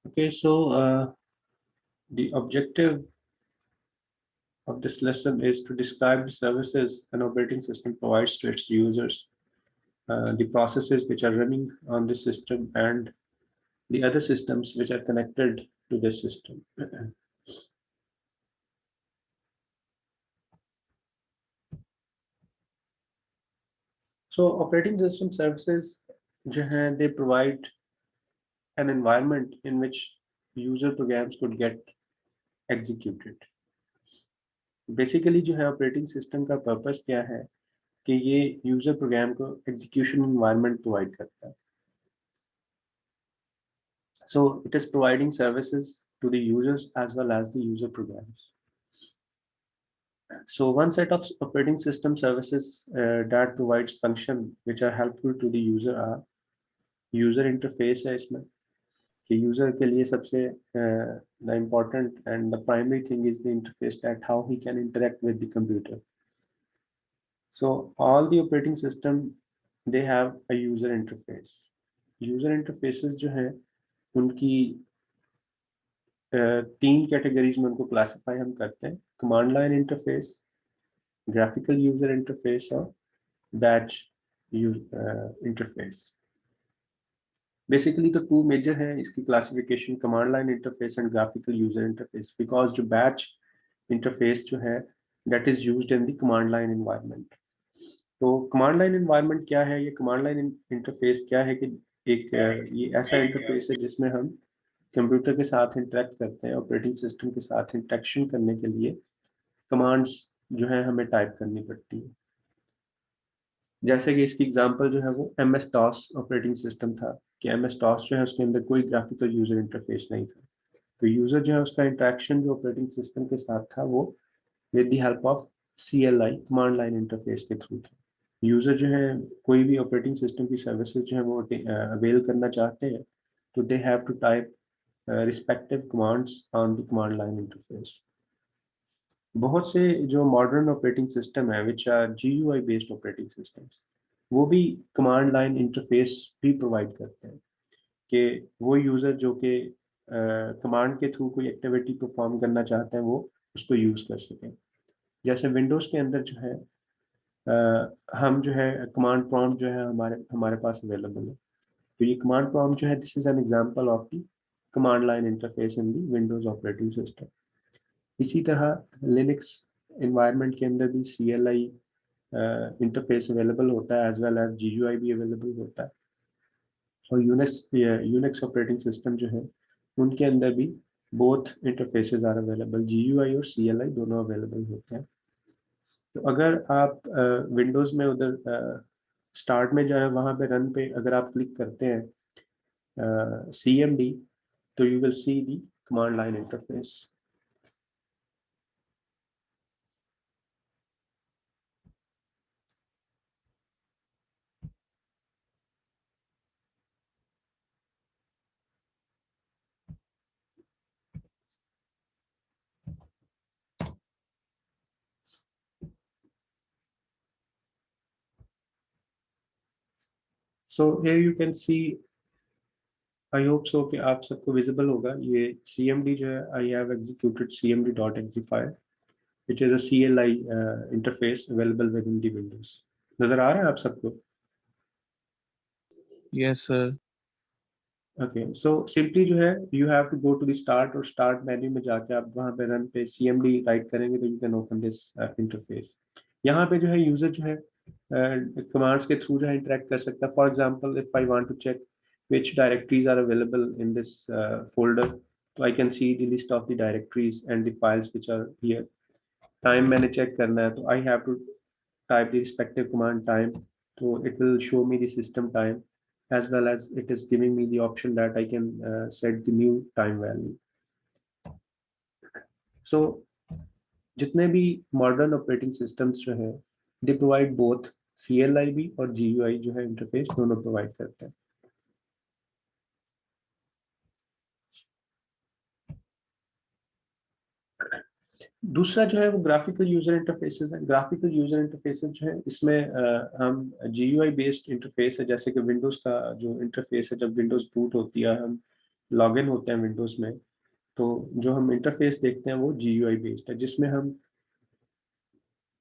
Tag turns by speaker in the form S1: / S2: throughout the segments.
S1: Okay, so the objective of this lesson is to describe the services an operating system provides to its users, the processes which are running on the system, and the other systems which are connected to this system. So operating system services, they provide an environment in which user programs could get executed. Basically जो है operating system का purpose क्या है कि ये user program को execution environment provide करता है. So it is providing services to the users as well as the user programs. So one set of operating system services that provides function which are helpful to the user are user interface है इसमें कि user के लिए सबसे the important and the primary thing is the interface, that how he can interact with the computer. So all the operating system they have a user interface. User interfaces जो है उनकी तीन कैटेगरीज में उनको classify हम करते हैं. Command line interface, graphical user interface और बैच इंटरफेस. बेसिकली तो टू मेजर है इसकी classification, command line interface and graphical user interface, because जो बैच इंटरफेस जो है that is used in the command line environment. तो कमांड लाइन एनवायरनमेंट क्या है, ये कमांड लाइन इंटरफेस क्या है कि एक ये ऐसा इंटरफेस है जिसमें हम कंप्यूटर के साथ इंटरेक्ट करते हैं. ऑपरेटिंग सिस्टम के साथ इंटरेक्शन करने के लिए कमांड्स जो है हमें टाइप करनी पड़ती है. जैसे कि इसकी एग्जांपल जो है वो MS DOS ऑपरेटिंग सिस्टम था कि MS DOS जो है उसके अंदर कोई ग्राफिकल यूजर इंटरफेस नहीं था. तो यूजर जो है उसका इंटरेक्शन जो ऑपरेटिंग सिस्टम के साथ था वो with the help of CLI command line interface के थ्रू था. यूजर जो है कोई भी ऑपरेटिंग सिस्टम की सर्विसेज जो है वो अवेल करना चाहते हैं तो they have to type respective commands on the command line interface. बहुत से जो मॉडर्न ऑपरेटिंग सिस्टम है which are GUI based operating systems, वो भी कमांड लाइन इंटरफेस भी प्रोवाइड करते हैं कि वो यूज़र जो कि कमांड के थ्रू कोई एक्टिविटी परफॉर्म करना चाहते हैं वो उसको यूज़ कर सकें. जैसे विंडोज़ के अंदर जो है हम जो है कमांड प्रॉम्प्ट जो है हमारे हमारे पास अवेलेबल है. तो ये कमांड प्रॉम्प्ट जो है this is an example of the command line interface in the Windows operating system. इसी तरह लिनक्स एनवायरनमेंट के अंदर भी CLI इंटरफेस अवेलेबल होता है एज वेल एज GUI भी अवेलेबल होता है. और यूनिक्स ऑपरेटिंग सिस्टम जो है उनके अंदर भी both interfaces are available, GUI और CLI दोनों अवेलेबल होते हैं. तो अगर आप विंडोज़ में उधर स्टार्ट में जो है वहाँ पे रन पे अगर आप क्लिक करते हैं CMD तो you will see the command line interface. So here you can see, I hope so कि आप सबको विजिबल होगा ये CMD जो है. I have executed cmd.exe file which is a CLI interface available within the Windows. नजर आ रहा है आप सबको?
S2: Yes, sir.
S1: Okay, so simply जो है you have to go to the start और start menu में जाके आप वहाँ पे run पे CMD टाइप करेंगे तो you can open this interface. यहाँ पे जो है यूजर जो है कमांड्स के थ्रू जो है इंटरेक्ट कर सकता है. For example if I want to check which directories are available in this folder, so I can see the list of the directories and the files which are here. Time मैंने check करना है तो I have to type the respective command time, so it will show me the system time as well as it is giving me the option that I can set the new time value. So जितने भी modern operating systems जो है they provide both CLI भी और GUI जो है interface दोनों provide करते हैं. दूसरा जो है वो ग्राफिकल यूजर इंटरफेसेस है. ग्राफिकल यूजर इंटरफेसेस जो है इसमें हम GUI बेस्ड इंटरफेस है. जैसे कि विंडोज का जो इंटरफेस है जब विंडोज बूट होती है हम लॉगिन होते हैं विंडोज़ में, तो जो हम इंटरफेस देखते हैं वो GUI बेस्ड है, जिसमें हम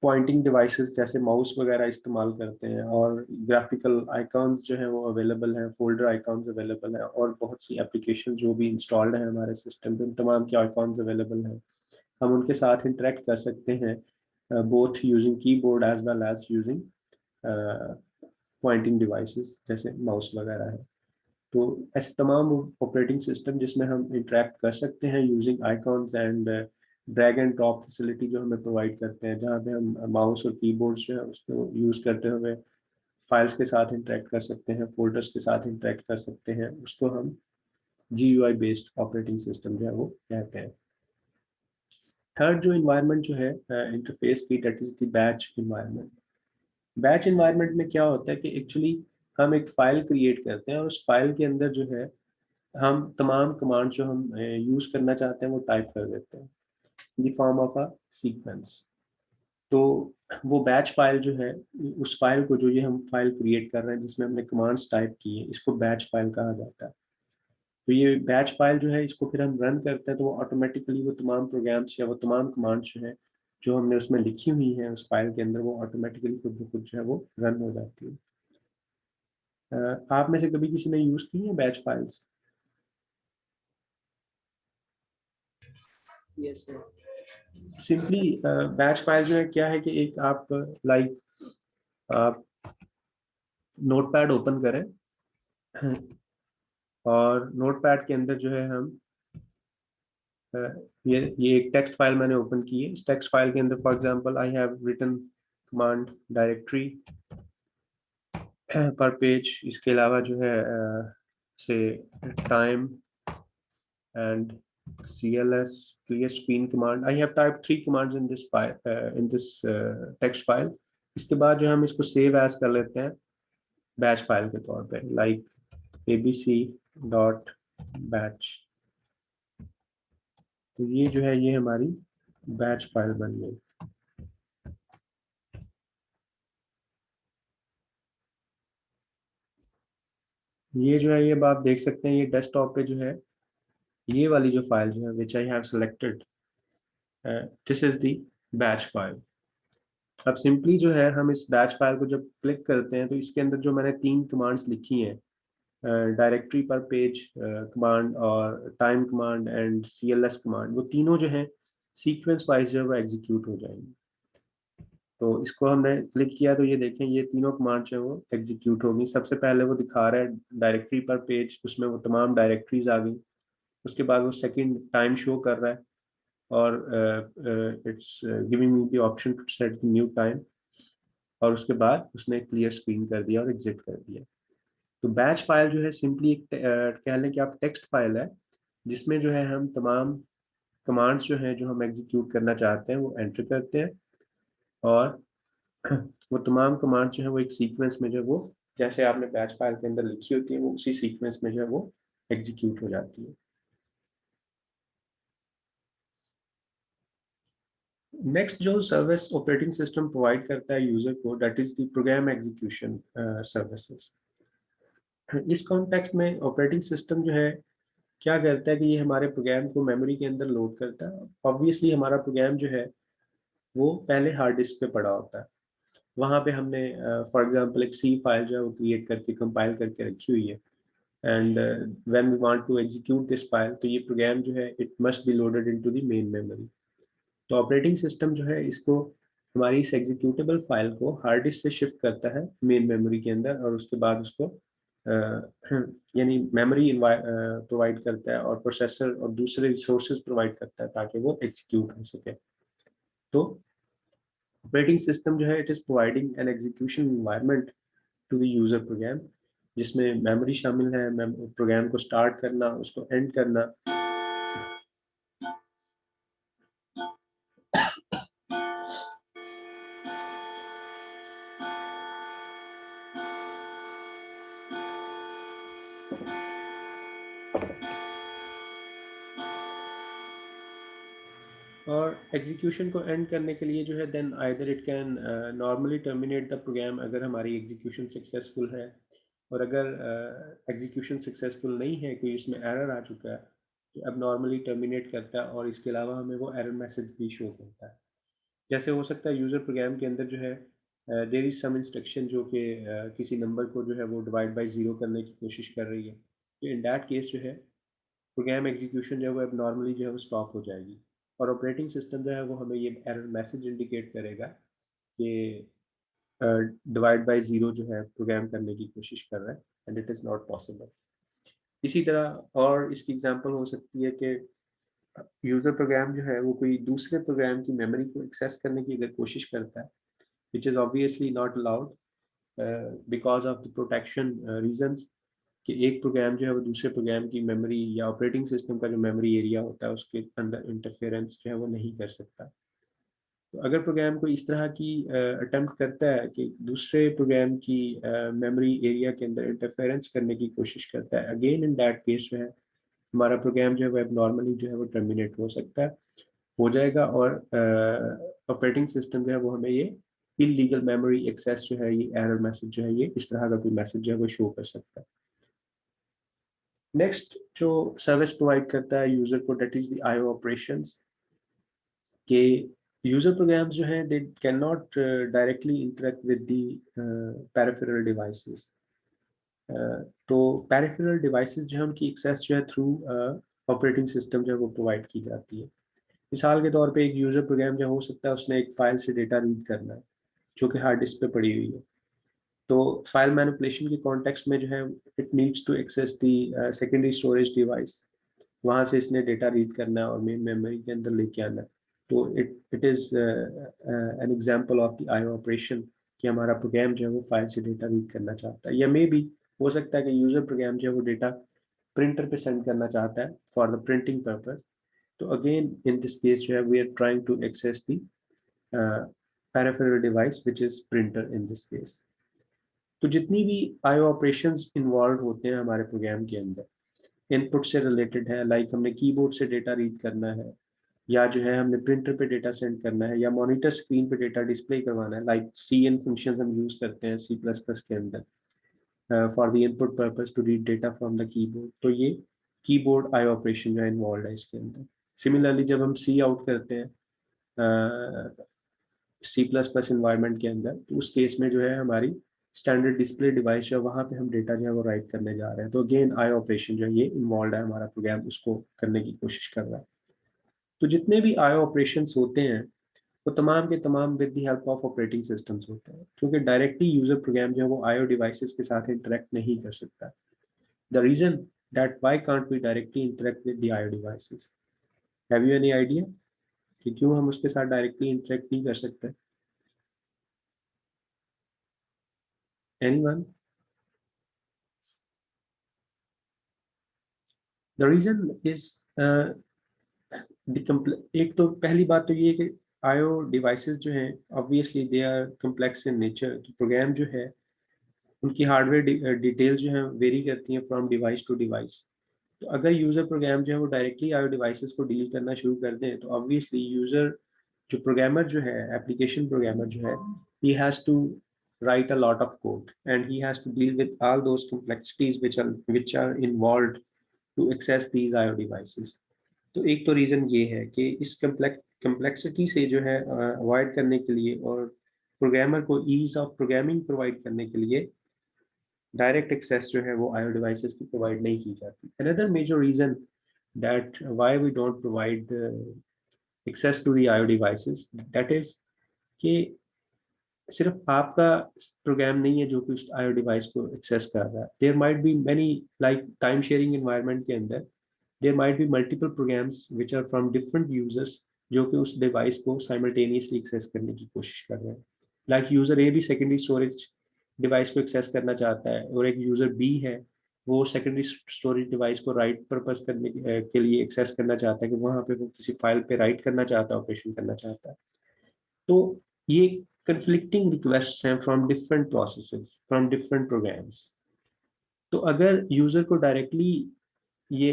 S1: पॉइंटिंग डिवाइसेस जैसे माउस वगैरह इस्तेमाल करते हैं, और ग्राफिकल आइकॉन्स जो हैं वो अवेलेबल हैं, फोल्डर आइकॉन्स अवेलेबल हैं, और बहुत सी एप्लीकेशन जो भी इंस्टॉल्ड हैं हमारे सिस्टम पे, उन तमाम के आइकॉन्स अवेलेबल हैं। हम उनके साथ इंटरेक्ट कर सकते हैं both using keyboard as well as using pointing devices जैसे माउस वगैरह है। तो ऐसे तमाम ऑपरेटिंग सिस्टम जिसमें हम इंटरेक्ट कर सकते हैं using icons and drag and drop facility जो हमें प्रोवाइड करते हैं, जहाँ पे हम माउस और कीबोर्ड जो है उसको यूज़ करते हुए फाइल्स के साथ इंटरेक्ट कर सकते हैं, फोल्डर्स के साथ इंटरेक्ट कर सकते हैं, उसको हम GUI बेस्ड ऑपरेटिंग सिस्टम जो है वो कहते हैं। थर्ड जो इन्वायरमेंट जो है इंटरफेस की, that is the batch environment. Batch environment में क्या होता है कि एक्चुअली हम एक फाइल क्रिएट करते हैं, और उस फाइल के अंदर जो है हम तमाम कमांड जो हम यूज करना चाहते हैं वो टाइप कर देते हैं in the form of a sequence. तो वो बैच फाइल जो है, उस फाइल को, जो ये हम फाइल क्रिएट कर रहे हैं जिसमें हमने कमांड्स टाइप की है, इसको बैच फाइल कहा जाता है। तो ये बैच फाइल जो है, इसको फिर हम रन करते हैं, तो वो ऑटोमेटिकली वो तमाम प्रोग्राम्स या वो तमाम कमांड्स जो है जो हमने उसमें लिखी हुई है उस फाइल के अंदर, वो ऑटोमेटिकली खुद ब खुद जो है वो रन हो जाती है। आप में से कभी किसी ने यूज की है batch files?
S2: Yes sir.
S1: Simply batch file जो है क्या है कि एक आप लाइक आप नोटपैड ओपन करें, और नोटपैड के अंदर जो है हम अ, ये एक टेक्स्ट फाइल मैंने ओपन की है। इस टेक्स्ट फाइल के अंदर for example I have written command directory पर पेज, इसके अलावा जो है से time and CLS clear screen command. I have typed 3 commands in this file, in this text file. इसके बाद जो हम इसको सेव एज कर लेते हैं बैच फाइल के तौर पे, लाइक abc.batch। तो ये जो है ये हमारी बैच फाइल बन गई। ये जो है ये आप देख सकते हैं, ये डेस्कटॉप पे जो है ये वाली जो फाइल जो है which I have selected, this is the batch file. अब सिंपली जो है हम इस बैच फाइल को जब क्लिक करते हैं, तो इसके अंदर जो मैंने 3 कमांड्स लिखी हैं, डायरेक्टरी पर पेज कमांड और time command and CLS command, वो तीनों जो है सीक्वेंस वाइज जो है वो एग्जीक्यूट हो जाएंगे। तो इसको हमने क्लिक किया तो ये देखें ये तीनों कमांड जो है वो एग्जीक्यूट होगी। सबसे पहले वो दिखा रहा है डायरेक्टरी पर पेज, उसमें वो तमाम डायरेक्टरीज आ गई। उसके बाद वो सेकंड टाइम शो कर रहा है, और it's giving me the option to set new time, और उसके बाद उसने क्लियर स्क्रीन कर दिया और एग्जिट कर दिया। तो बैच फाइल जो है सिंपली एक कह लें कि आप टेक्स्ट फाइल है, जिसमें जो है हम तमाम कमांड्स जो हैं जो हम एग्जीक्यूट करना चाहते हैं वो एंटर करते हैं, और वो तमाम कमांड जो है वो एक सीक्वेंस में जो है वो जैसे आपने बैच फाइल के अंदर लिखी होती है वो उसी सीक्वेंस में जो है वो एग्जीक्यूट हो जाती है। नेक्स्ट जो सर्विस ऑपरेटिंग सिस्टम प्रोवाइड करता है यूजर को, that is the program execution services. इस कॉन्टेक्स्ट में ऑपरेटिंग सिस्टम जो है क्या करता है कि ये हमारे प्रोग्राम को मेमोरी के अंदर लोड करता है। ऑब्वियसली हमारा प्रोग्राम जो है वो पहले हार्ड डिस्क पे पड़ा होता है, वहाँ पे हमने फॉर एग्जांपल एक सी फाइल जो है वो क्रिएट करके कंपाइल करके रखी हुई है, and when we want to execute this file, तो ये प्रोग्राम जो है it must be loaded into the main memory. तो ऑपरेटिंग सिस्टम जो है इसको हमारी इस एग्जीक्यूटेबल फाइल को हार्ड डिस्क से शिफ्ट करता है मेन मेमोरी के अंदर, और उसके बाद उसको यानी मेमोरी प्रोवाइड करता है, और प्रोसेसर और दूसरे रिसोर्सेज प्रोवाइड करता है ताकि वो एग्जीक्यूट हो सके। तो ऑपरेटिंग सिस्टम जो है it is providing an execution environment to the user program, जिसमें मेमोरी शामिल है, प्रोग्राम को स्टार्ट करना, उसको एंड करना। और एग्जीक्यूशन को एंड करने के लिए जो है then either it can normally terminate the program अगर हमारी एग्जीक्यूशन सक्सेसफुल है, और अगर एग्जीक्यूशन सक्सेसफुल नहीं है, कोई इसमें एरर आ चुका है, तो अब नॉर्मली टर्मिनेट करता है और इसके अलावा हमें वो एरर मैसेज भी शो करता है। जैसे हो सकता है यूज़र प्रोग्राम के अंदर जो है देयर इज सम इंस्ट्रक्शन जो कि किसी नंबर को जो है वो डिवाइड बाय ज़ीरो करने की कोशिश कर रही है, तो इन दैट केस जो है प्रोग्राम एग्जीक्यूशन जो है वो अब नॉर्मली जो है वो स्टॉप हो जाएगी और ऑपरेटिंग सिस्टम जो है वो हमें ये एरर मैसेज इंडिकेट करेगा कि डिवाइड बाय ज़ीरो जो है प्रोग्राम करने की कोशिश कर रहा है and it is not possible. इसी तरह और इसकी एग्जांपल हो सकती है कि यूज़र प्रोग्राम जो है वो कोई दूसरे प्रोग्राम की मेमोरी को एक्सेस करने की अगर कोशिश करता है, which is obviously not allowed because of the protection reasons, कि एक प्रोग्राम जो है वो दूसरे प्रोग्राम की मेमोरी या ऑपरेटिंग सिस्टम का जो मेमोरी एरिया होता है उसके अंदर इंटरफेरेंस जो है वो नहीं कर सकता। तो अगर प्रोग्राम को इस तरह की अटेम्प्ट करता है कि दूसरे प्रोग्राम की मेमोरी एरिया के अंदर इंटरफेरेंस करने की कोशिश करता है, अगेन इन दैट केस जो है हमारा प्रोग्राम जो है वो नॉर्मली जो है वो टर्मिनेट हो सकता है, हो जाएगा और ऑपरेटिंग सिस्टम जो है वो हमें ये इलीगल मेमोरी एक्सेस जो है, ये एरर मैसेज जो है, ये इस तरह का कोई मैसेज जो है वो शो कर सकता है। नेक्स्ट जो सर्विस प्रोवाइड करता है यूजर को, that is the IO operations, के यूजर प्रोग्राम्स जो हैं they can not directly interact with the peripheral devices. तो पेरिफेरल डिवाइसेस जो है उनकी एक्सेस जो है थ्रू ऑपरेटिंग सिस्टम जो है वो प्रोवाइड की जाती है। मिसाल के तौर पे एक यूजर प्रोग्राम जो हो सकता है उसने एक फाइल से डेटा रीड करना है जो कि हार्ड डिस्क पे पड़ी हुई है, तो फाइल मैनिपुलेशन के कॉन्टेक्स्ट में जो है it needs to access the secondary storage device, वहाँ से इसने डेटा रीड करना है और मेन मेमोरी के अंदर लेके आना है। तो it is an example of the IO operation कि हमारा प्रोग्राम जो है वो फाइल से डेटा रीड करना चाहता है, या मे बी हो सकता है कि यूजर प्रोग्राम जो है वो डेटा प्रिंटर पे सेंड करना चाहता है फॉर द प्रिंटिंग पर्पस। तो अगेन इन दिस केस जो है we are trying to access the peripheral device which is printer in this case। तो जितनी भी आईओ ऑपरेशंस इन्वॉल्व होते हैं हमारे प्रोग्राम के अंदर, इनपुट से रिलेटेड है, लाइक हमने कीबोर्ड से डेटा रीड करना है, या जो है हमने प्रिंटर पे डेटा सेंड करना है, या मॉनिटर स्क्रीन पे डेटा डिस्प्ले करवाना है, लाइक सी एन फंक्शन हम यूज करते हैं सी प्लस प्लस के अंदर for the input purpose to read data from the keyboard, तो ये कीबोर्ड आई ऑपरेशन जो है इन्वॉल्व है इसके अंदर। सिमिलरली जब हम सी आउट करते हैं सी प्लस प्लस इन्वायरमेंट के अंदर, तो उस केस में जो है हमारी स्टैंडर्ड डिस्प्ले डिवाइस जो है वहाँ पे हम डेटा जो है वो राइट करने जा रहे हैं, तो अगेन आई ऑपरेशन जो है ये इन्वॉल्व है, हमारा प्रोग्राम उसको करने की कोशिश कर रहा है। तो जितने भी आई ऑपरेशंस होते हैं वो तमाम के तमाम with the help of operating systems होते हैं, क्योंकि डायरेक्टली यूजर प्रोग्राम जो है वो आईओ डिवाइसेस के साथ इंटरेक्ट नहीं कर सकता। The reason that why can't we directly interact with the IO devices, have you any idea कि क्यों हम उसके साथ डायरेक्टली इंटरेक्ट नहीं कर सकते? एनीवन? द रीजन इज एक तो पहली बात तो ये है कि आईओ डिवाइसेस जो हैं obviously they are complex in nature, तो प्रोग्राम जो है उनकी हार्डवेयर डिटेल्स जो हैं वेरी करती हैं फ्रॉम डिवाइस टू डिवाइस। तो अगर यूज़र प्रोग्राम जो है वो डायरेक्टली आईओ डिवाइसेस को डील करना शुरू कर दें, तो ऑब्वियसली यूज़र जो प्रोग्रामर जो है, एप्लीकेशन प्रोग्रामर जो है, he has to write a lot of code and he has to deal with all those complexities which are involved to access these IO devices। तो एक तो रीज़न ये है कि इस कम्प्लेक्सिटी से जो है अवॉइड करने के लिए और प्रोग्रामर को ईज ऑफ प्रोग्रामिंग प्रोवाइड करने के लिए डायरेक्ट एक्सेस जो है वो आईओ डिवाइसेस की प्रोवाइड नहीं की जाती। Another major reason that why we don't provide access to the IO devices, that is कि सिर्फ आपका प्रोग्राम नहीं है जो कि उस आईओ डिवाइस को एक्सेस कर रहा है, there might be many, like time sharing environment के अंदर there might be multiple programs which are from different users जो कि उस डिवाइस को साइमल्टेनियसली एक्सेस करने की कोशिश कर रहे हैं। लाइक यूजर ए भी सेकेंडरी स्टोरेज डिवाइस को एक्सेस करना चाहता है और एक यूजर बी है वो सेकेंडरी स्टोरेज डिवाइस को राइट पर्पस करने के लिए एक्सेस करना चाहता है कि वहाँ पे वो किसी फाइल पे राइट करना चाहता है, ऑपरेशन करना चाहता है। तो ये कंफ्लिक्टिंग रिक्वेस्ट हैं from different processes from different programs. तो अगर यूजर को डायरेक्टली ये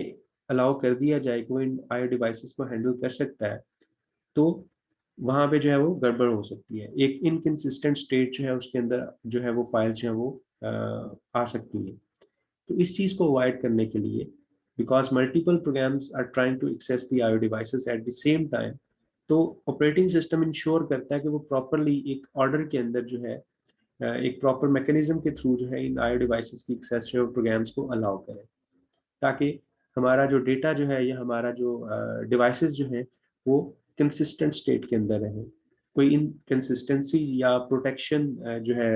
S1: अलाउ कर दिया जाए कि वो इन आईओ डिवाइसेस को हैंडल कर सकता है, तो वहाँ पे जो है वो गड़बड़ हो सकती है, एक इनकंसिस्टेंट स्टेट जो है उसके अंदर जो है वो फाइल जो है वो आ सकती हैं। तो इस चीज़ को अवॉइड करने के लिए, because multiple programs are trying to access the IO devices at the same time, तो ऑपरेटिंग सिस्टम इंश्योर करता है कि वो प्रॉपरली एक ऑर्डर के अंदर जो है एक प्रॉपर मैकेनिज्म के थ्रू जो है इन आईओ डिवाइसेस की एक्सेस जो है प्रोग्राम्स को अलाउ करें, ताकि हमारा जो डेटा जो है या हमारा जो डिवाइसेस जो है वो कंसिस्टेंट स्टेट के अंदर रहे, कोई इनकंसिस्टेंसी या प्रोटेक्शन जो है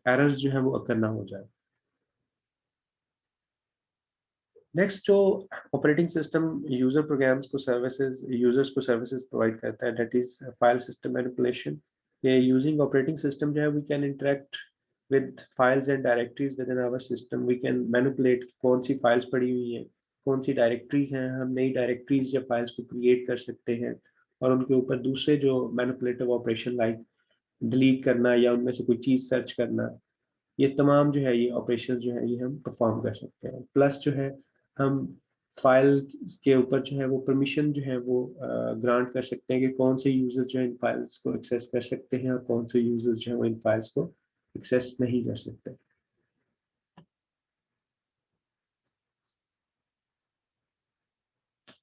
S1: एरर्स जो है वो अकर ना हो जाए। नेक्स्ट जो ऑपरेटिंग सिस्टम यूजर प्रोग्राम्स को सर्विसेज यूजर्स को सर्विसेज प्रोवाइड करता है, that is file system manipulation. ये यूजिंग ऑपरेटिंग सिस्टम जो है we can interact with files and directories with in our system. We can manipulate कौन सी फाइल्स पड़ी हुई हैं, कौन सी डायरेक्टरीज हैं, हम नई डायरेक्टरीज या फाइल्स को क्रिएट कर सकते हैं और उनके ऊपर दूसरे जो मैनिपुलेटिव ऑपरेशन लाइक डिलीट करना या उनमें से कोई चीज़ सर्च करना, ये तमाम जो है ये ऑपरेशन जो है ये हम परफॉर्म कर सकते हैं। प्लस जो है हम फाइल के ऊपर जो है वो परमिशन जो है वो ग्रांट कर सकते हैं कि कौन से यूजर्स जो है इन फाइल्स को एक्सेस कर सकते हैं और कौन से यूजर्स जो है वो इन फाइल्स को एक्सेस नहीं कर सकते।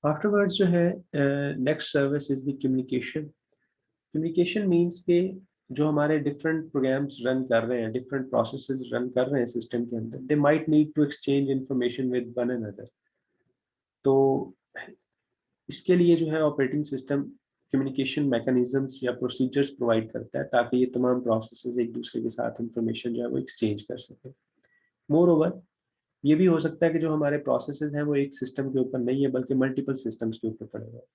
S1: आफ्टरवर्ड्स जो है next service is the communication. Communication means के जो हमारे डिफरेंट प्रोग्राम्स रन कर रहे हैं, डिफरेंट प्रोसेसेस रन कर रहे हैं सिस्टम के अंदर, they might need to exchange information with one another. तो इसके लिए जो है ऑपरेटिंग सिस्टम कम्युनिकेशन मैकेनिज्म्स या प्रोसीजर्स प्रोवाइड करता है ताकि ये तमाम प्रोसेसेस एक दूसरे के साथ इंफॉर्मेशन जो है वो एक्सचेंज कर सके। मोर ओवर ये भी हो सकता है कि जो हमारे प्रोसेसेस हैं वो एक सिस्टम के ऊपर नहीं है बल्कि मल्टीपल सिस्टम्स के ऊपर पड़े हुए हैं।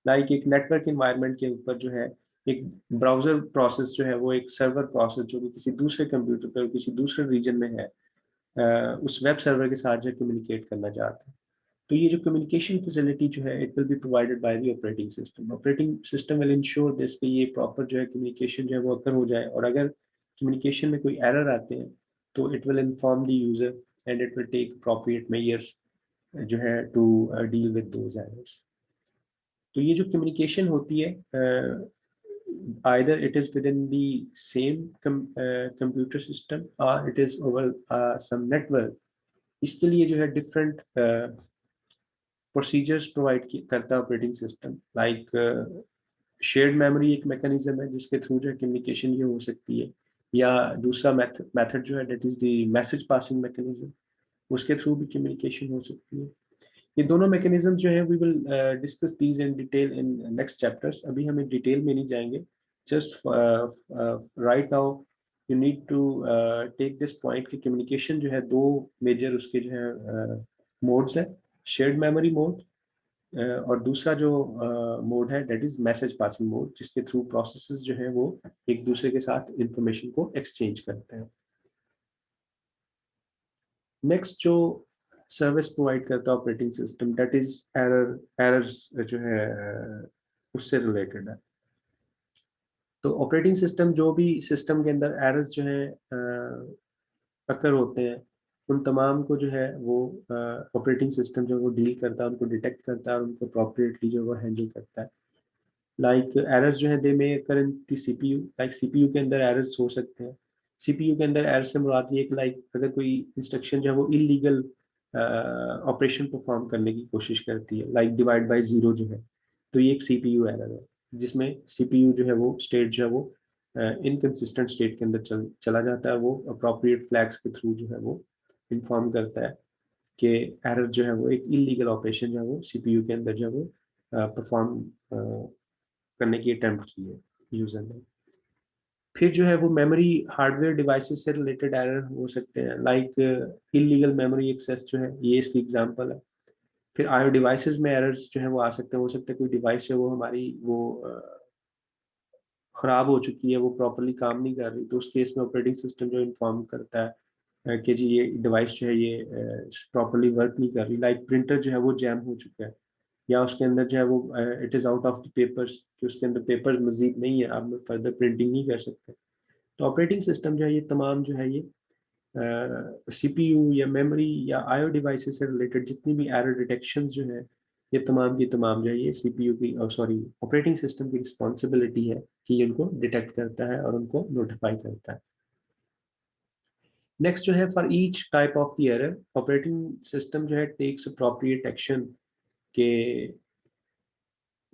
S1: लाइक एक नेटवर्क इन्वायरमेंट के ऊपर जो है एक ब्राउजर प्रोसेस जो है वो एक सर्वर प्रोसेस जो कि किसी दूसरे कंप्यूटर पर किसी दूसरे रीजन में है उस वेब सर्वर के साथ जो कम्युनिकेट करना चाहते हैं। तो ये जो कम्युनिकेशन फैसिलिटी जो है it will be provided by the operating system. Operating system will ensure this कि ये प्रॉपर जो है कम्युनिकेशन जो है वो अकर हो जाए, और अगर कम्युनिकेशन में कोई एरर आते हैं तो it will inform the user and it will take appropriate measures जो है to deal with those errors. तो ये जो कम्युनिकेशन होती है either it is within the same computer system or it is over some network, इसके लिए जो है डिफरेंट प्रोसीजर्स प्रोवाइड करता है operating system. Like shared memory एक मैकेनिज्म है जिसके थ्रू जो है कम्युनिकेशन ये हो सकती है, या दूसरा मेथड जो है that is the message passing mechanism, उसके थ्रू भी कम्युनिकेशन हो सकती है। ये दोनों मैकेनिज्म जो है we will discuss these in detail in next chapters. अभी हम डिटेल में नहीं जाएंगे, just right now you need to take this point कि कम्युनिकेशन जो है दो मेजर उसके जो है मोड्स है, शेयर्ड मेमोरी मोड और दूसरा जो मोड है that is message passing mode, जिसके थ्रू प्रोसेसेस जो है वो एक दूसरे के साथ इंफॉर्मेशन को एक्सचेंज करते हैं। नेक्स्ट जो सर्विस प्रोवाइड करता है operating system that is errors जो है उससे रिलेटेड है। तो ऑपरेटिंग सिस्टम जो भी सिस्टम के अंदर एरर्स जो है अकर होते हैं उन तमाम को जो है वो ऑपरेटिंग सिस्टम जो वो डील करता है, उनको डिटेक्ट करता है और उनको अप्रोप्रिएटली जो वो हैंडल करता है। लाइक एरर्स जो है they may occur in the CPU, like CPU के अंदर एरर्स हो सकते हैं। सीपीयू के अंदर एरर से मुराद ये कि लाइक अगर कोई इंस्ट्रक्शन जो है वो इलीगल ऑपरेशन परफॉर्म करने की कोशिश करती है, लाइक डिवाइड बाय जीरो जो है, तो ये एक सीपीयू एरर है जिसमें सीपीयू जो है वो स्टेट जो है वो इनकंसिस्टेंट स्टेट के अंदर चला जाता है। वो अप्रोप्रिएट फ्लैग्स के थ्रू जो है वो इन्फॉर्म करता है कि एरर जो है वो एक इलीगल ऑपरेशन जो है वो सीपीयू के अंदर जो है वो परफॉर्म करने की अटेम्प्ट की है यूजर ने। फिर जो है वो मेमोरी हार्डवेयर डिवाइसेस से रिलेटेड एरर हो सकते हैं, लाइक इलीगल मेमोरी एक्सेस जो है ये इसकी एग्जांपल है। फिर आईओ डिवाइसेस में एरर्स जो है वो आ सकते हैं, हो सकता है कोई डिवाइस जो है वो हमारी वो खराब हो चुकी है, वो प्रॉपरली काम नहीं कर रही, तो उस केस में ऑपरेटिंग सिस्टम जो इन्फॉर्म करता है कि जी ये डिवाइस जो है ये प्रॉपरली वर्क नहीं कर रही। लाइक प्रिंटर जो है वो जैम हो चुका है, या उसके अंदर जो है वो it is out of the papers, कि उसके अंदर पेपर्स मजीद नहीं है, आप फर्दर प्रिंटिंग नहीं कर सकते। तो ऑपरेटिंग सिस्टम जो है ये तमाम जो है ये सीपीयू या मेमोरी या आईओ डिवाइसेस से रिलेटेड जितनी भी एरर डिटेक्शन जो है ये तमाम की तमाम जो है ये सीपीयू की सॉरी ऑपरेटिंग सिस्टम की रिस्पॉन्सिबिलिटी है कि ये उनको डिटेक्ट करता है और उनको नोटिफाई करता है। नेक्स्ट जो है, for each type of the error operating system जो है टेक्स अप्रोप्रिएट एक्शन के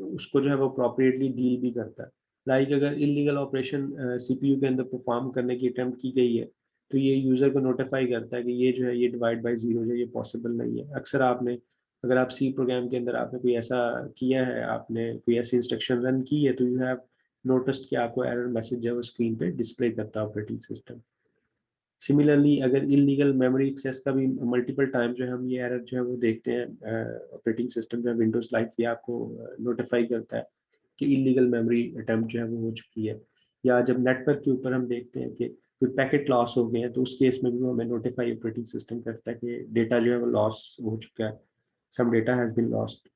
S1: उसको जो है वो अप्रोप्रिएटली डील भी करता है। लाइक अगर इलीगल ऑपरेशन सीपीयू के अंदर परफॉर्म करने की अटेम्प्ट की गई है तो ये यूजर को नोटिफाई करता है कि ये जो है ये डिवाइड बाय जीरो जो है ये पॉसिबल नहीं है। अक्सर आपने, अगर आप सी प्रोग्राम के अंदर आपने कोई ऐसा किया है, आपने कोई ऐसी इंस्ट्रक्शन रन की है, तो यू हैव नोटिस्ड कि आपको एरर मैसेज जो है वो स्क्रीन पे डिस्प्ले करता है ऑपरेटिंग सिस्टम। सिमिलरली अगर इलीगल मेमोरी एक्सेस का भी मल्टीपल टाइम जो है हम ये एरर जो है वो देखते हैं, ऑपरेटिंग सिस्टम जो है विंडोज लाइक ये आपको नोटिफाई करता है कि इलीगल मेमोरी अटेम्प्ट जो है वो हो चुकी है। या जब नेटवर्क के ऊपर हम देखते हैं कि कोई पैकेट लॉस हो गए हैं तो उस केस में भी वो हमें नोटिफाई ऑपरेटिंग सिस्टम करता है कि डेटा जो है वो लॉस हो चुका है, some data has been lost.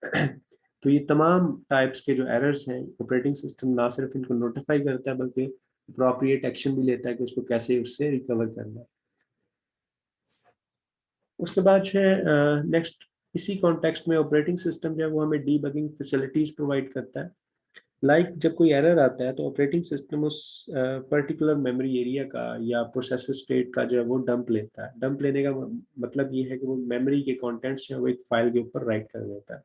S1: तो ये तमाम टाइप्स के जो एरर्स हैं ऑपरेटिंग सिस्टम ना सिर्फ इनको नोटिफाई करता है बल्कि अप्रोप्रिएट एक्शन भी लेता है कि उसको कैसे उससे रिकवर करना है। उसके बाद जो है नेक्स्ट, इसी कॉन्टेक्स्ट में ऑपरेटिंग सिस्टम जो है वो हमें डीबगिंग फैसिलिटीज प्रोवाइड करता है। लाइक जब कोई एरर आता है तो ऑपरेटिंग सिस्टम उस पर्टिकुलर मेमोरी एरिया का या प्रोसेसर स्टेट का जो है वो डंप लेता है। डंप लेने का मतलब ये है कि वो मेमोरी के कंटेंट्स जो है वो एक फाइल के ऊपर राइट कर देता है।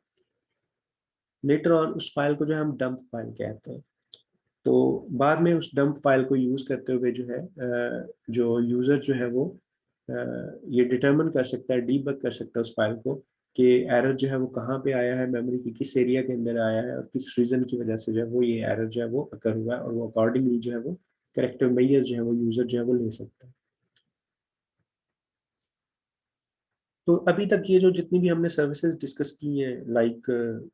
S1: लेटर ऑन उस फाइल को जो है हम डंप फाइल कहते हैं। तो बाद में उस डंप फाइल को यूज़ करते हुए जो है जो यूज़र जो है वो ये डिटरमिन कर सकता है, डीबग कर सकता है उस फाइल को कि एरर जो है वो कहाँ पे आया है, मेमोरी की किस एरिया के अंदर आया है और किस रीज़न की वजह से जो है वो ये एरर जो है वो अकर हुआ है, और वो अकॉर्डिंगली जो है वो करेक्टिव मेजर जो है वो यूज़र जो है वो ले सकता है। तो अभी तक ये जो जितनी भी हमने सर्विसेज डिस्कस की हैं, लाइक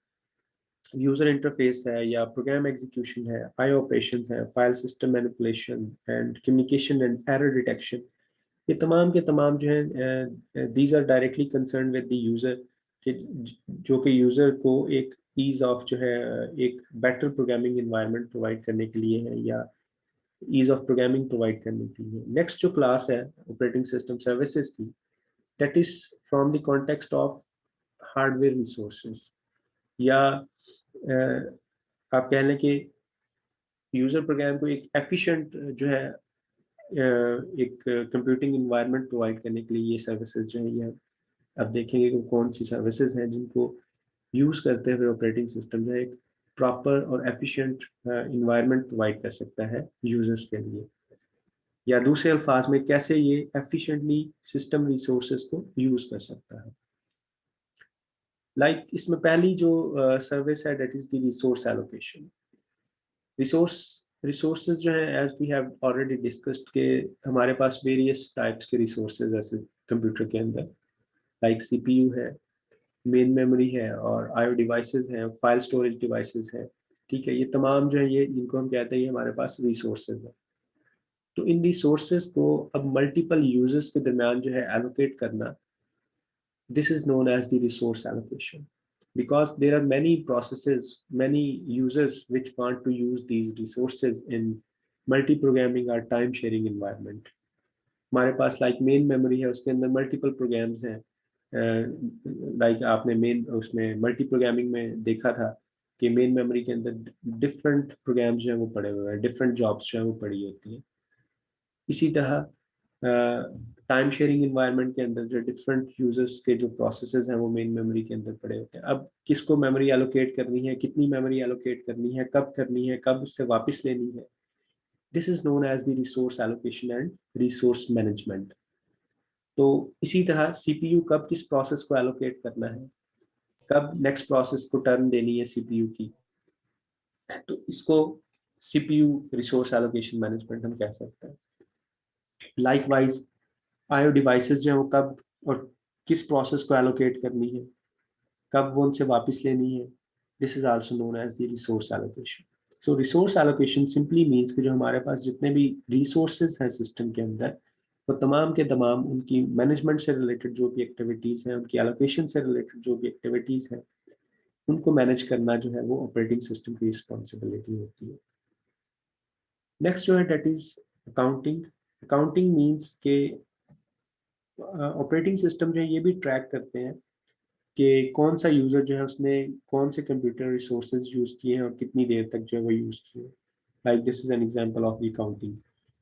S1: यूजर इंटरफेस है या प्रोग्राम एग्जीक्यूशन है, आई ऑपरेशंस है, file system manipulation and communication and error detection, ये तमाम के तमाम जो है these are directly concern with the user कि जो कि यूजर को एक ईज ऑफ जो है एक बेटर प्रोग्रामिंग इन्वायरमेंट प्रोवाइड करने के लिए है या ईज ऑफ प्रोग्रामिंग प्रोवाइड करने के लिए। नेक्स्ट जो क्लास है ऑपरेटिंग सिस्टम सर्विसेज की, that is from the context of hardware resources या आप कह लें कि यूजर प्रोग्राम को एक एफिशिएंट जो है एक कंप्यूटिंग इन्वायरमेंट प्रोवाइड करने के लिए ये सर्विसेज जो है ये अब देखेंगे कि कौन सी सर्विसेज हैं जिनको यूज करते हुए ऑपरेटिंग सिस्टम जो है एक प्रॉपर और एफिशिएंट इन्वायरमेंट प्रोवाइड कर सकता है यूजर्स के लिए, या दूसरे अल्फाज में कैसे ये एफिशिएंटली सिस्टम रिसोर्सेज को यूज कर सकता है। लाइक इसमें पहली जो सर्विस है that is the resource allocation. Resource resources जो है as we have already discussed के हमारे पास वेरियस टाइप्स के रिसोर्सेज ऐसे कंप्यूटर के अंदर, लाइक सीपीयू है, मेन मेमोरी है और आईओ डिवाइसेस हैं, फाइल स्टोरेज डिवाइसेस हैं। ठीक है, ये तमाम जो है ये इनको हम कहते हैं ये हमारे पास रिसोर्सेज है। तो इन रिसोर्सेज को अब मल्टीपल यूजर्स के दरमियान जो है एलोकेट करना, this is known as the resource allocation, because there are many processes, many users which want to use these resources in multi-programming or time-sharing environment. हमारे पास लाइक मेन मेमोरी है, उसके अंदर multiple programmes हैं। Like आपने main उसमें multi programming में देखा था कि मेन मेमोरी के अंदर डिफरेंट प्रोग्राम्स जो है वो पड़े हुए हैं, डिफरेंट जॉब्स जो है वो पड़ी होती हैं। इसी तरह टाइम शेयरिंग इन्वायरमेंट के अंदर जो डिफरेंट यूजर्स के जो प्रोसेसेस हैं वो मेन मेमोरी के अंदर पड़े होते हैं। अब किसको मेमोरी एलोकेट करनी है, कितनी मेमोरी एलोकेट करनी है, कब उससे वापस लेनी है, this is known as the resource allocation and resource management. तो इसी तरह सीपीयू कब किस प्रोसेस को एलोकेट करना है, कब नेक्स्ट प्रोसेस को टर्न देनी है सीपीयू की, तो इसको सीपीयू रिसोर्स एलोकेशन मैनेजमेंट हम कह सकते हैं। लाइकवाइज आईओ डिवाइसेस जो है वो कब और किस प्रोसेस को एलोकेट करनी है, कब वो उनसे वापस लेनी है, this is also known as the resource allocation. So resource allocation simply means कि जो हमारे पास जितने भी रिसोर्सेज हैं सिस्टम के अंदर, वो तमाम के तमाम उनकी मैनेजमेंट से रिलेटेड जो भी एक्टिविटीज़ हैं, उनकी एलोकेशन से रिलेटेड जो भी एक्टिविटीज़ हैं, उनको मैनेज करना जो है वो ऑपरेटिंग सिस्टम की रिस्पॉन्सिबिलिटी होती है। नेक्स्ट जो है that is accounting. Accounting means के ऑपरेटिंग सिस्टम जो है ये भी ट्रैक करते हैं कि कौन सा यूज़र जो है उसने कौन से कंप्यूटर रिसोर्सेज यूज़ किए हैं और कितनी देर तक जो है वो यूज़ किए। Like this is an example of the counting.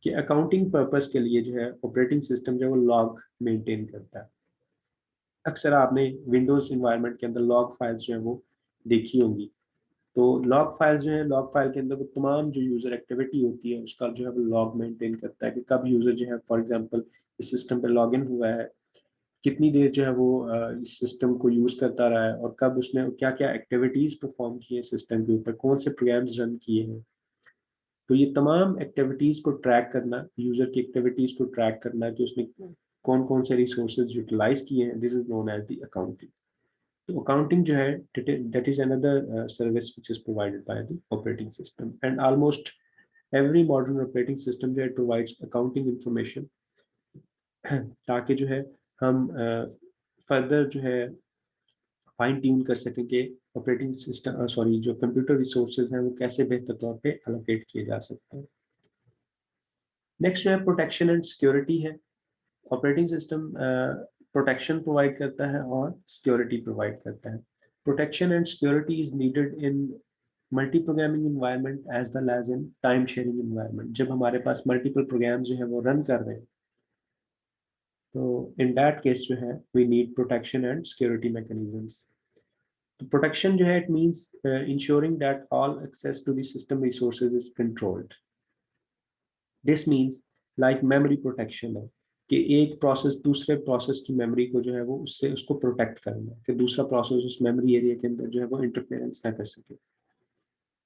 S1: कि अकाउंटिंग पर्पस के लिए जो है ऑपरेटिंग सिस्टम जो है वो लॉग मेंटेन करता है। अक्सर आपने विंडोज इन्वायरमेंट के अंदर लॉग फाइल्स जो है वो देखी होंगी। तो लॉग फाइल्स जो है, लॉग फाइल के अंदर वो तमाम जो यूजर एक्टिविटी होती है उसका जो है वो लॉग मेंटेन करता है कि कब यूजर जो है फॉर एग्जांपल इस सिस्टम पे लॉग इन हुआ है, कितनी देर जो है वो इस सिस्टम को यूज करता रहा है, और कब उसने क्या क्या एक्टिविटीज परफॉर्म की है सिस्टम के ऊपर, कौन से प्रोग्राम्स रन किए हैं। तो ये तमाम एक्टिविटीज को ट्रैक करना, यूजर की एक्टिविटीज को ट्रैक करना कि उसने कौन कौन से रिसोर्सेज यूटिलाइज किए हैं, this is known as the accounting. तो अकाउंटिंग जो है that is another service which is provided by the operating system, and almost every modern operating system जो है provides accounting information ताकि जो है हम फर्दर जो है फाइन ट्यून कर सकें कि ऑपरेटिंग सिस्टम सॉरी जो कंप्यूटर रिसोर्सेज हैं वो कैसे बेहतर तौर पे एलोकेट किए जा सकते हैं। नेक्स्ट जो है प्रोटेक्शन एंड सिक्योरिटी है। ऑपरेटिंग सिस्टम प्रोटेक्शन प्रोवाइड करता है और सिक्योरिटी प्रोवाइड करता है। Protection and security is needed in multi programming environment as well as in time sharing environment. जब हमारे पास मल्टीपल प्रोग्राम जो है वो रन कर रहे हैं, तो इन दैट केस जो है we need protection and security mechanisms. तो प्रोटेक्शन जो है it means ensuring that all access to the system resources is controlled. This means like memory protection है कि एक प्रोसेस दूसरे प्रोसेस की मेमोरी को जो है वो उससे उसको प्रोटेक्ट करना है कि दूसरा प्रोसेस उस मेमोरी एरिया के अंदर जो है वो इंटरफेरेंस ना कर सके।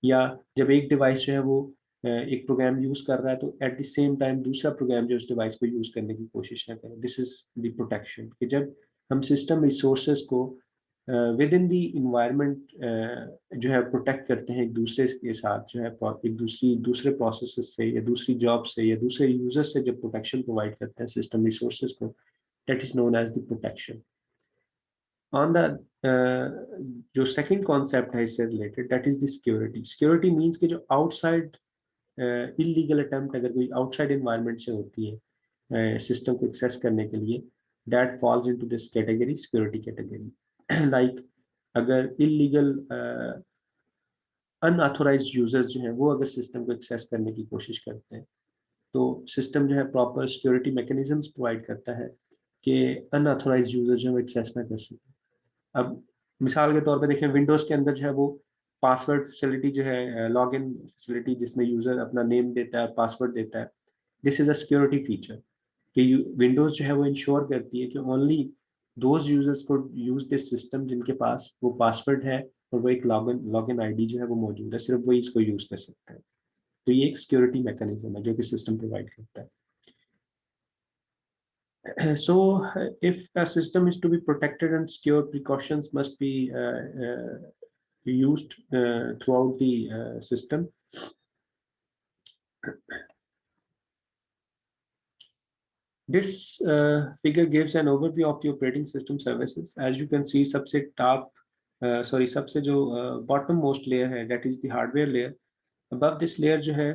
S1: या जब एक डिवाइस जो है वो एक प्रोग्राम यूज कर रहा है तो एट द सेम टाइम दूसरा प्रोग्राम जो उस डिवाइस को यूज करने की कोशिश ना करे। दिस इज द प्रोटेक्शन कि जब हम सिस्टम रिसोर्सेज को विद इन द इन्वायरमेंट जो है प्रोटेक्ट करते हैं एक दूसरे के साथ जो है एक दूसरे प्रोसेस से या दूसरी जॉब से या दूसरे यूजर से जब प्रोटेक्शन प्रोवाइड करते हैं सिस्टम रिसोर्सेज को, that is known as the protection. On the जो सेकंड कॉन्सेप्ट है इससे related that is the security. Security means कि जो आउटसाइड इलीगल अटेम्प्ट अगर कोई आउटसाइड इन्वायरमेंट से होती है सिस्टम को एक्सेस करने के लिए, that falls into this category, security category. Like अगर इलीगल अनऑथोराइज्ड यूजर्स जो हैं वो अगर सिस्टम को एक्सेस करने की कोशिश करते हैं, तो सिस्टम जो है प्रॉपर सिक्योरिटी मैकेनिज्म्स प्रोवाइड करता है कि अनऑथोराइज्ड यूजर जो है एक्सेस ना कर सके। अब मिसाल के तौर पे देखें, विंडोज के अंदर जो है वो पासवर्ड फैसिलिटी जो है, लॉग इन फैसिलिटी जिसमें यूजर अपना नेम देता है, पासवर्ड देता है, this is a security feature कि विंडोज जो है वो इंश्योर करती है कि ओनली दोज यूजर्स को यूज दिस सिस्टम जिनके पास वो पासवर्ड है और वो एक लॉगिन आईडी जो है वो मौजूद है, सिर्फ वही इसको यूज कर सकते हैं। तो ये एक सिक्योरिटी मैकेनिज्म है जो कि सिस्टम प्रोवाइड करता है। So, if a system is to be protected and secure, precautions must be used throughout the system. This figure gives an overview of the operating system services. As you can see, सबसे top, सबसे जो bottom most layer है, that is the hardware layer. Above this layer जो है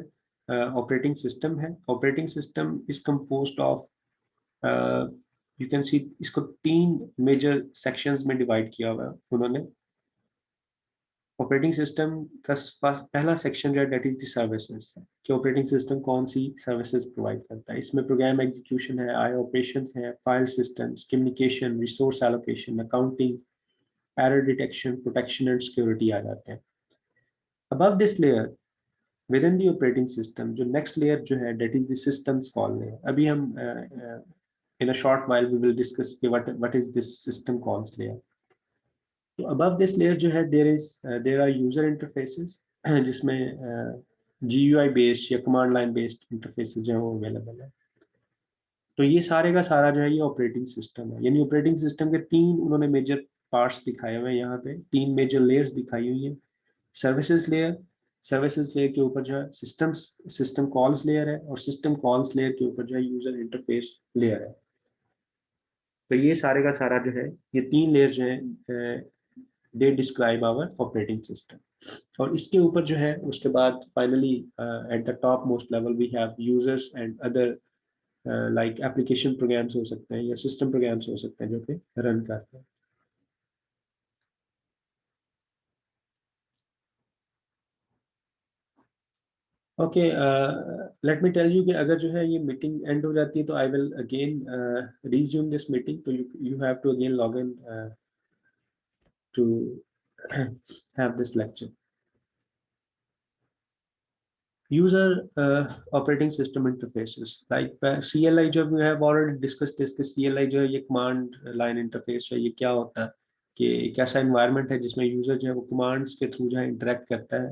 S1: operating system है. Operating system is composed of you can see, इसको तीन major sections में डिवाइड किया हुआ है उन्होंने। ऑपरेटिंग सिस्टम का पहला सेक्शन जो है दैट इज द सर्विसेज, कि ऑपरेटिंग सिस्टम कौन सी सर्विसेज प्रोवाइड करता है। इसमें प्रोग्राम एग्जीक्यूशन है, आई ऑपरेशंस है, file systems, communication, resource allocation, accounting, error detection, protection and security आ जाते हैं। Above this layer within the operating system जो नेक्स्ट लेयर जो है that is the systems call layer. अभी हम in a short while we will discuss what is this system calls layer. तो above this layer जो है there are user interfaces जिसमें GUI based या command line based interfaces जो है वो अवेलेबल है। तो ये सारे का सारा जो है ये ऑपरेटिंग सिस्टम है। यानी ऑपरेटिंग सिस्टम के तीन उन्होंने मेजर पार्ट्स दिखाए हुए हैं, यहाँ पे तीन मेजर लेयर्स दिखाई हुई हैं। सर्विसेज लेयर, सर्विसेज लेयर के ऊपर जो है सिस्टम कॉल्स लेयर है, और सिस्टम कॉल्स लेयर के ऊपर जो है यूजर इंटरफेस लेयर है। तो ये सारे का सारा जो है ये तीन लेयर्स जो है they describe our operating system. और इसके ऊपर जो है उसके बाद finally at the top most level we have users and other like application programs हो सकते हैं या सिस्टम प्रोग्राम्स हो सकते हैं जो कि रन करते हैं। Okay, let me tell you कि अगर जो है ये मीटिंग एंड हो जाती है तो I will again resume this meeting, तो you have to again log in to have this lecture. User operating system interfaces like CLI, जो we have already discussed this कि CLI जो है ये command line interface है. ये क्या होता है कि एक ऐसा environment है जिसमें user जो है वो commands के through जो है interact करता है,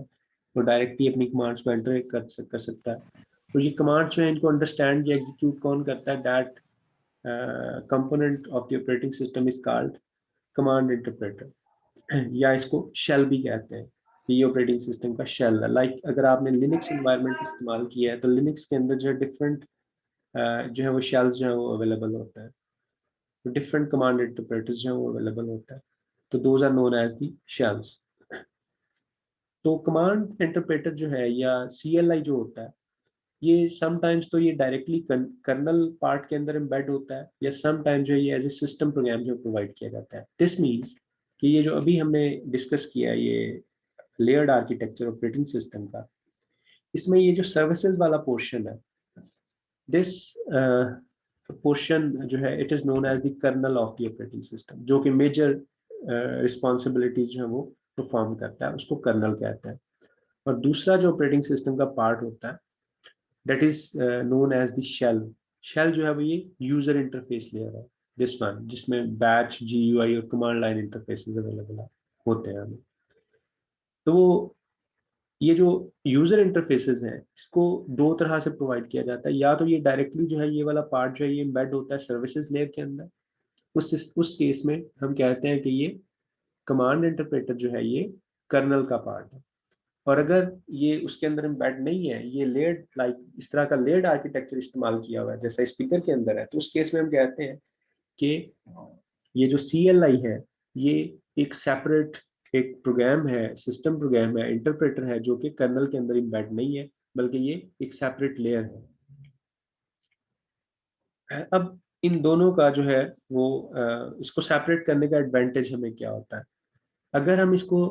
S1: वो directly अपनी commands को enter कर सकता है. तो ये commands जो है इनको understand या execute कौन करता है, that component of the operating system is called command interpreter. या इसको शेल भी कहते हैं कि ये ऑपरेटिंग सिस्टम का शेल है. लाइक अगर आपने लिनक्स इन्वायरमेंट इस्तेमाल किया है तो लिनक्स के अंदर जो है डिफरेंट जो है वो शेल्स जो है वो अवेलेबल होता है, तो डिफरेंट कमांड इंटरप्रेटर्स जो है वो अवेलेबल होता है, तो those are known as the shells. तो कमांड इंटरप्रेटर जो है या CLI जो होता है, ये समटाइम्स तो ये डायरेक्टली कर्नल पार्ट के अंदर एम्बेड होता है, या समटाइम्स जो है ये एज ए सिस्टम प्रोग्राम जो प्रोवाइड किया जाता है. दिस मीन्स कि ये जो अभी हमने डिस्कस किया है, ये लेयर्ड आर्किटेक्चर ऑपरेटिंग सिस्टम का, इसमें ये जो सर्विसेज वाला पोर्शन है, दिस पोर्शन जो है it is known as the kernel of the operating system, जो कि मेजर रिस्पॉन्सिबिलिटीज जो है वो परफॉर्म करता है, उसको कर्नल कहते हैं. और दूसरा जो ऑपरेटिंग सिस्टम का पार्ट होता है that is known as the shell. Shell जो है वो ये यूजर इंटरफेस लेयर है, दिस वन, जिसमें बैच, GUI और कमांड लाइन इंटरफेसेस अवेलेबल होते हैं. तो ये जो यूजर इंटरफेसेस हैं इसको दो तरह से प्रोवाइड किया जाता है. या तो ये डायरेक्टली जो है ये वाला पार्ट जो है ये एम्बेड होता है सर्विसेज लेयर के अंदर, उस केस में हम कहते हैं कि ये कमांड इंटरप्रेटर जो है ये कर्नल का पार्ट है. और अगर ये उसके अंदर एम्बेड नहीं है, ये लेयर्ड लाइक इस तरह का लेयर्ड आर्किटेक्चर इस्तेमाल किया हुआ है जैसा स्पीकर के अंदर है, तो उस केस में हम कहते हैं कि ये जो CLI है ये एक सेपरेट एक प्रोग्राम है, सिस्टम प्रोग्राम है, इंटरप्रेटर है, जो कि कर्नल के अंदर इम्बेड नहीं है, बल्कि ये एक सेपरेट लेयर है. अब इन दोनों का जो है वो इसको सेपरेट करने का एडवांटेज हमें क्या होता है, अगर हम इसको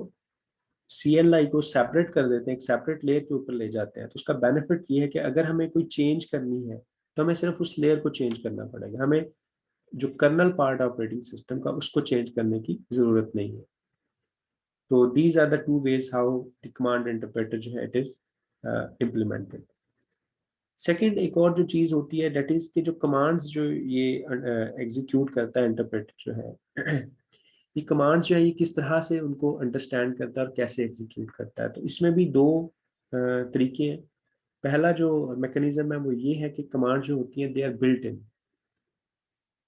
S1: CLI को सेपरेट कर देते हैं, एक सेपरेट लेयर के ऊपर ले जाते हैं, तो उसका बेनिफिट ये है कि अगर हमें कोई चेंज करनी है तो हमें सिर्फ उस लेयर को चेंज करना पड़ेगा, हमें जो कर्नल पार्ट ऑपरेटिंग सिस्टम का उसको चेंज करने की जरूरत नहीं है. तो these are the two ways how the command interpreter जो है इट इज इम्प्लीमेंटेड. सेकंड एक और जो चीज होती है दैट इज कि जो कमांड्स जो ये एग्जीक्यूट करता है इंटरप्रेटर जो है ये कमांड्स जो है ये किस तरह से उनको अंडरस्टैंड करता है और कैसे एग्जीक्यूट करता है. तो इसमें भी दो तरीके हैं. पहला जो मैकेनिज्म है वो ये है कि कमांड जो होती है दे आर बिल्ट इन,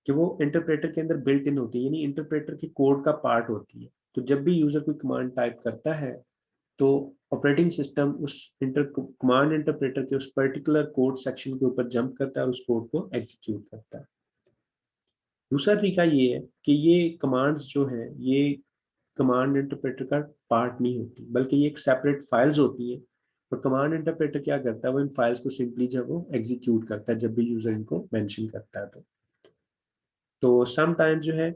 S1: कि वो इंटरप्रेटर के अंदर बिल्ट इन होती है, यानी इंटरप्रेटर के कोड का पार्ट होती है. तो जब भी यूजर कोई कमांड टाइप करता है तो ऑपरेटिंग सिस्टम उस कमांड इंटरप्रेटर के उस पर्टिकुलर कोड सेक्शन के ऊपर जंप करता है और उस कोड को एग्जीक्यूट करता है. दूसरा तरीका ये है कि ये कमांड्स जो है ये कमांड इंटरप्रेटर का पार्ट नहीं होती, बल्कि ये एक सेपरेट फाइल्स होती है. और कमांड इंटरप्रेटर क्या करता है, वो इन फाइल्स को सिंपली जब वो एग्जीक्यूट करता है जब भी यूजर इनको मेंशन करता है. तो समटाइम्स जो है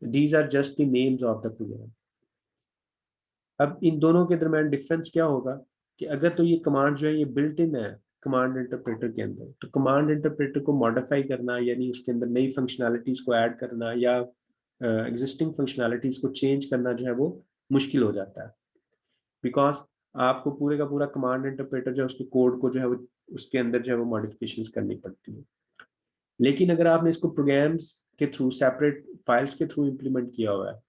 S1: these are just the names of the program. अब इन दोनों के दरमियान डिफरेंस क्या होगा कि अगर तो ये कमांड जो है ये बिल्ट इन है कमांड इंटरप्रेटर के अंदर, तो कमांड इंटरप्रेटर को मॉडिफाई करना यानी उसके अंदर नई फंक्शनैलिटीज को ऐड करना या एग्जिस्टिंग फंक्शनैलिटीज को चेंज करना जो है वो मुश्किल हो जाता है, बिकॉज आपको पूरे का पूरा कमांड इंटरप्रेटर जो है उसके कोड को जो है वो उसके अंदर जो है वो मॉडिफिकेशंस करनी पड़ती है. लेकिन अगर आपने इसको प्रोग्राम्स के थ्रू सेपरेट फाइल्स के थ्रू इम्प्लीमेंट किया हुआ है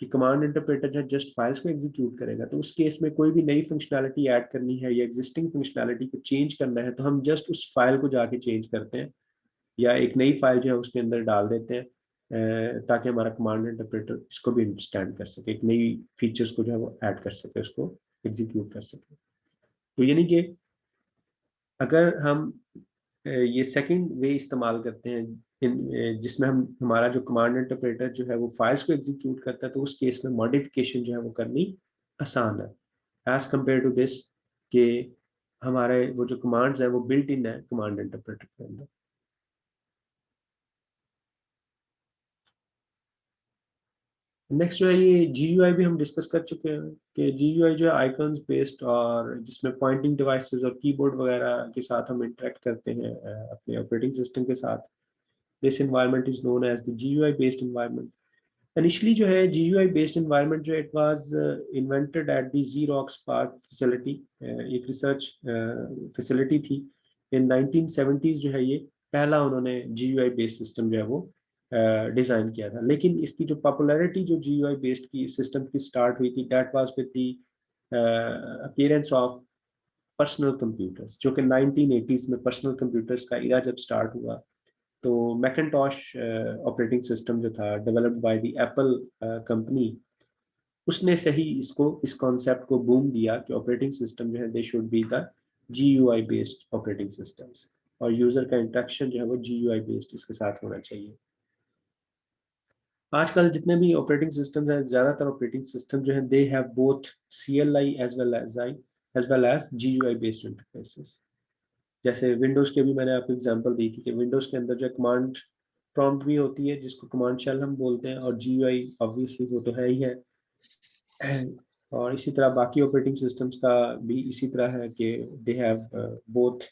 S1: कि कमांड इंटरप्रेटर जो जस्ट फाइल्स को एग्जीक्यूट करेगा, तो उस केस में कोई भी नई फंक्शनैलिटी ऐड करनी है या एग्जिस्टिंग फंक्शनैलिटी को चेंज करना है तो हम जस्ट उस फाइल को जाके चेंज करते हैं या एक नई फाइल जो है उसके अंदर डाल देते हैं ताकि हमारा कमांड इंटरप्रेटर इसको भी अंडरस्टैंड कर सके, एक नई फीचर्स को जो है वो ऐड कर सके, उसको एग्जीक्यूट कर सके. तो यानी कि अगर हम ये सेकंड वे इस्तेमाल करते हैं जिसमें हम हमारा जो कमांड इंटरप्रेटर जो है वो फाइल्स को एग्जीक्यूट करता है, तो उस केस में मॉडिफिकेशन जो है वो करनी आसान है एज कम्पेयर टू दिस कि हमारे वो जो कमांड्स है वो बिल्ट इन है कमांड इंटरप्रेटर के अंदर. नेक्स्ट जो है ये GUI भी हम डिस्कस कर चुके हैं कि GUI जो है आइकन्स बेस्ड और जिसमें पॉइंटिंग डिवाइसेस और कीबोर्ड वगैरह के साथ हम इंटरेक्ट करते हैं अपने ऑपरेटिंग सिस्टम के साथ। This environment is known as the GUI based environment. Initially जो है GUI बेस्ड एनवायरनमेंट जो it was invented at the Xerox PARC facility, एक रिसर्च फैसिलिटी थी। इन 1970s जो है ये पहला उन्होंने GUI बेस्ड सिस्टम जो है वो डिज़ाइन किया था। लेकिन इसकी जो पॉपुलैरिटी जो GUI बेस्ड की सिस्टम की स्टार्ट हुई थी that was with the appearance of personal computers, जो कि 1980s में पर्सनल कंप्यूटर्स का इरा जब स्टार्ट हुआ तो मैकिन्टॉश ऑपरेटिंग सिस्टम जो था developed by the Apple company, उसने सही इसको इस कॉन्सेप्ट को बूम दिया कि ऑपरेटिंग सिस्टम जो है they should be the GUI based operating systems, और यूजर का इंटरेक्शन जो है वो GUI बेस्ड इसके साथ होना चाहिए। आजकल जितने भी ऑपरेटिंग सिस्टम्स हैं, ज़्यादातर ऑपरेटिंग सिस्टम जो है they have both CLI as well as GUI based interfaces. जैसे विंडोज़ के भी मैंने आपको एग्जांपल दी थी कि विंडोज़ के अंदर जो कमांड प्रॉम्प्ट भी होती है जिसको कमांड शेल हम बोलते हैं, और GUI ऑब्वियसली वो तो है ही है। और इसी तरह बाकी ऑपरेटिंग सिस्टम्स का भी इसी तरह है कि दे हैव बोथ